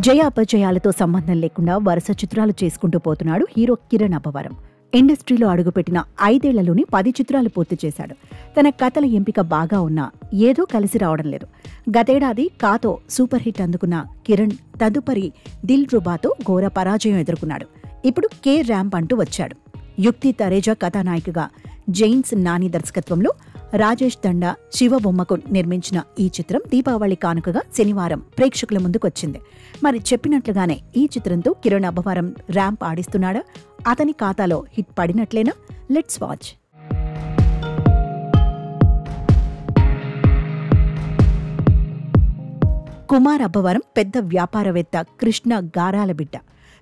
జయ అపజయాలతో సంబంధం లేకుండా వరుస చిత్రాలు చేసుకుంటూ పోతున్నాడు హీరో కిరణ్ అబ్బవరం. ఇండస్ట్రీలో అడుగుపెట్టిన 5 ఏళ్లలోనే 10 చిత్రాలు పూర్తి చేశాడు. తన కథల ఎంపిక బాగా ఉన్నా ఏదో కలిసి రావడం లేదు. గతేడాది కాతో సూపర్ హిట్ అందుకున్న కిరణ్ తదుపరి దిల్ రుబాతో ఘోర పరాజయం ఎదుర్కొన్నాడు. ఇప్పుడు కే ర్యాంప్ అంటూ వచ్చాడు. యుక్తి తరేజా కథానాయికగా జైన్స్ నాని దర్శకత్వంలో రాజేష్ దండా శివబొమ్మకు నిర్మించిన ఈ చిత్రం దీపావళి కానుకగా శనివారం ప్రేక్షకుల ముందుకొచ్చింది. మరి చెప్పినట్లుగానే ఈ చిత్రంతో కిరణ్ అబ్బవరం ర్యాంప్ ఆడిస్తున్నాడా? అతని ఖాతాలో హిట్ పడినట్లేనా? Let's watch. కుమార్ అబ్బవరం పెద్ద వ్యాపారవేత్త, కృష్ణ గారాల బిడ్డ.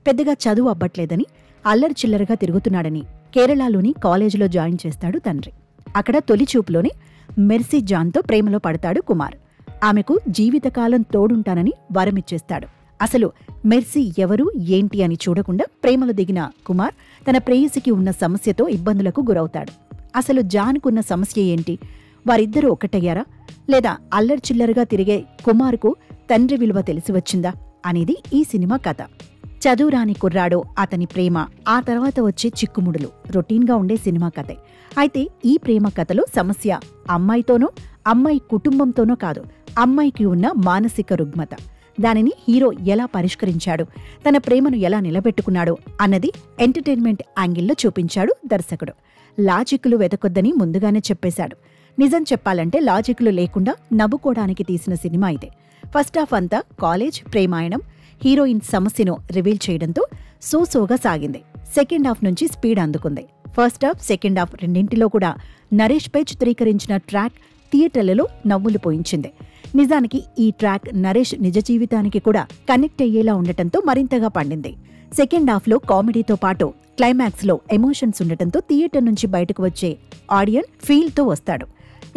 పెద్దగా చదువు అబ్బట్లేదని అల్లరి చిల్లరగా తిరుగుతున్నాడని కేరళలోని కాలేజీలో జాయిన్ చేస్తాడు తండ్రి. అక్కడ తొలి చూపులోనే మెర్సీ జాన్తో ప్రేమలో పడతాడు కుమార్. ఆమెకు జీవితకాలం తోడుంటానని వరమిచ్చేస్తాడు. అసలు మెర్సీ ఎవరు ఏంటి అని చూడకుండా ప్రేమలో దిగిన కుమార్ తన ప్రేయసికి ఉన్న సమస్యతో ఇబ్బందులకు గురవుతాడు. అసలు జాన్కున్న సమస్య ఏంటి? వారిద్దరూ ఒక్కటయ్యారా? లేదా అల్లరి చిల్లరగా తిరిగే కుమార్కు తండ్రి విలువ తెలిసి వచ్చిందా అనేది ఈ సినిమా కథ. చదువురాని కుర్రాడో, అతని ప్రేమ, ఆ తర్వాత వచ్చే చిక్కుముడులు రొటీన్గా ఉండే సినిమా కథే. అయితే ఈ ప్రేమ కథలో సమస్య అమ్మాయితోనో, అమ్మాయి కుటుంబంతోనో కాదు, అమ్మాయికి ఉన్న మానసిక రుగ్మత. దానిని హీరో ఎలా పరిష్కరించాడు, తన ప్రేమను ఎలా నిలబెట్టుకున్నాడు అన్నది ఎంటర్టైన్మెంట్ యాంగిల్లో చూపించాడు దర్శకుడు. లాజిక్లు వెతకొద్దని ముందుగానే చెప్పేశాడు. నిజం చెప్పాలంటే లాజిక్లు లేకుండా నవ్వుకోవడానికి తీసిన సినిమా ఇదే. ఫస్ట్ హాఫ్ అంతా కాలేజ్ ప్రేమాయణం, హీరోయిన్ సమస్యను రివీల్ చేయడంతో సోసోగా సాగింది. సెకండ్ హాఫ్ నుంచి స్పీడ్ అందుకుంది. ఫస్ట్ హాఫ్, సెకండ్ హాఫ్ రెండింటిలో కూడా నరేష్పై చిత్రీకరించిన ట్రాక్ థియేటర్లలో నవ్వులు పోయించింది. నిజానికి ఈ ట్రాక్ నరేష్ నిజ జీవితానికి కూడా కనెక్ట్ అయ్యేలా ఉండటంతో మరింతగా పండింది. సెకండ్ హాఫ్లో కామెడీతో పాటు క్లైమాక్స్లో ఎమోషన్స్ ఉండటంతో థియేటర్ నుంచి బయటకు వచ్చే ఆడియన్ ఫీల్తో వస్తాడు.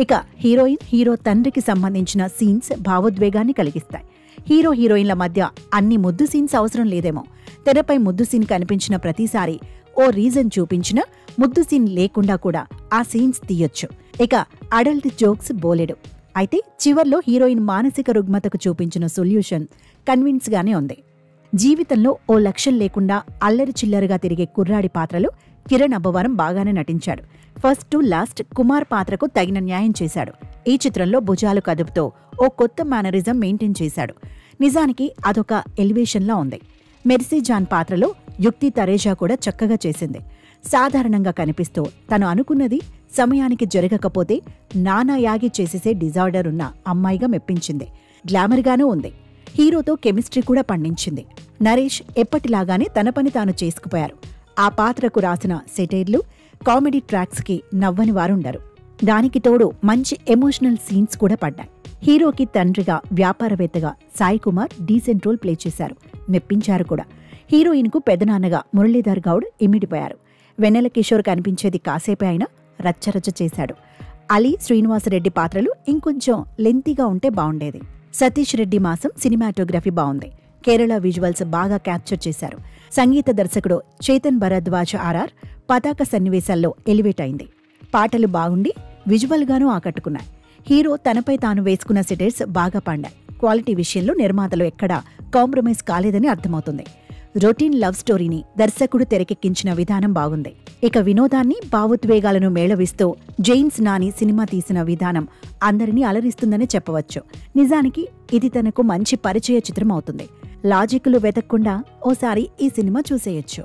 ఇక హీరోయిన్, హీరో తండ్రికి సంబంధించిన సీన్స్ భావోద్వేగాన్ని కలిగిస్తాయి. హీరో హీరోయిన్ల మధ్య అన్ని ముద్దు సీన్స్ అవసరం లేదేమో. తెరపై ముద్దు సీన్ కనిపించిన ప్రతిసారి ఓ రీజన్ చూపించినా ముద్దు సీన్ లేకుండా కూడా ఆ సీన్స్ తీయొచ్చు. ఇక అడల్ట్ జోక్స్ బోలెడు. అయితే చివర్లో హీరోయిన్ మానసిక రుగ్మతకు చూపించిన సొల్యూషన్ కన్విన్స్ గానే ఉంది. జీవితంలో ఓ లక్ష్యం లేకుండా అల్లరి చిల్లరగా తిరిగే కుర్రాడి పాత్రలో కిరణ్ అబ్బవరం బాగానే నటించాడు. ఫస్ట్ టు లాస్ట్ కుమార్ పాత్రకు తగిన న్యాయం చేశాడు. ఈ చిత్రంలో భుజాలు కదుపుతో ఓ కొత్త మేనరిజం మెయింటైన్ చేశాడు. నిజానికి అదొక ఎలివేషన్లా ఉంది. మెర్సీ జాన్ పాత్రలో యుక్తి తరేజా కూడా చక్కగా చేసింది. సాధారణంగా కనిపిస్తూ తను అనుకున్నది సమయానికి జరగకపోతే నానా యాగి చేసేసే డిజార్డర్ ఉన్న అమ్మాయిగా మెప్పించింది. గ్లామర్గానూ ఉంది. హీరోతో కెమిస్ట్రీ కూడా పండించింది. నరేష్ ఎప్పటిలాగానే తన పని తాను చేసుకుపోయారు. ఆ పాత్రకు రాసిన సెటైర్లు, కామెడీ ట్రాక్స్కి నవ్వని వారుండరు. దానికి తోడు మంచి ఎమోషనల్ సీన్స్ కూడా పడ్డాయి. హీరోకి తండ్రిగా, వ్యాపారవేత్తగా Sai Kumar decent role play చేశారు, మెప్పించారు కూడా. హీరోయిన్కు పెదనాన్నగా మురళీధర్ గౌడ్ ఇమిడిపోయారు. వెన్నెల కిషోర్ కనిపించేది కాసేపే అయినా రచ్చరచ్చ చేశాడు. అలీ, శ్రీనివాసరెడ్డి పాత్రలు ఇంకొంచెం లెంతీగా ఉంటే బావుండేది. సతీష్ రెడ్డి మాసం సినిమాటోగ్రఫీ బావుంది. కేరళ విజువల్స్ బాగా క్యాప్చర్ చేశారు. సంగీత దర్శకుడు చేతన్ భరద్వాజ్ ఆర్ఆర్ పతాక సన్నివేశాల్లో ఎలివేట్ అయింది. పాటలు బాగుండి విజువల్గానూ ఆకట్టుకున్నాయి. హీరో తనపై తాను వేసుకున్న సెటైర్స్ బాగా పండాయి. క్వాలిటీ విషయంలో నిర్మాతలు ఎక్కడా కాంప్రమైజ్ కాలేదని అర్థమవుతుంది. రొటీన్ లవ్ స్టోరీని దర్శకుడు తెరకెక్కించిన విధానం బాగుంది. ఇక వినోదాన్ని, భావోద్వేగాలను మేళవిస్తూ జైన్స్ నాని సినిమా తీసిన విధానం అందరినీ అలరిస్తుందనే చెప్పవచ్చు. నిజానికి ఇది తనకు మంచి పరిచయ చిత్రం అవుతుంది. లాజిక్లు వెతక్కుండా ఓసారి ఈ సినిమా చూసేయొచ్చు.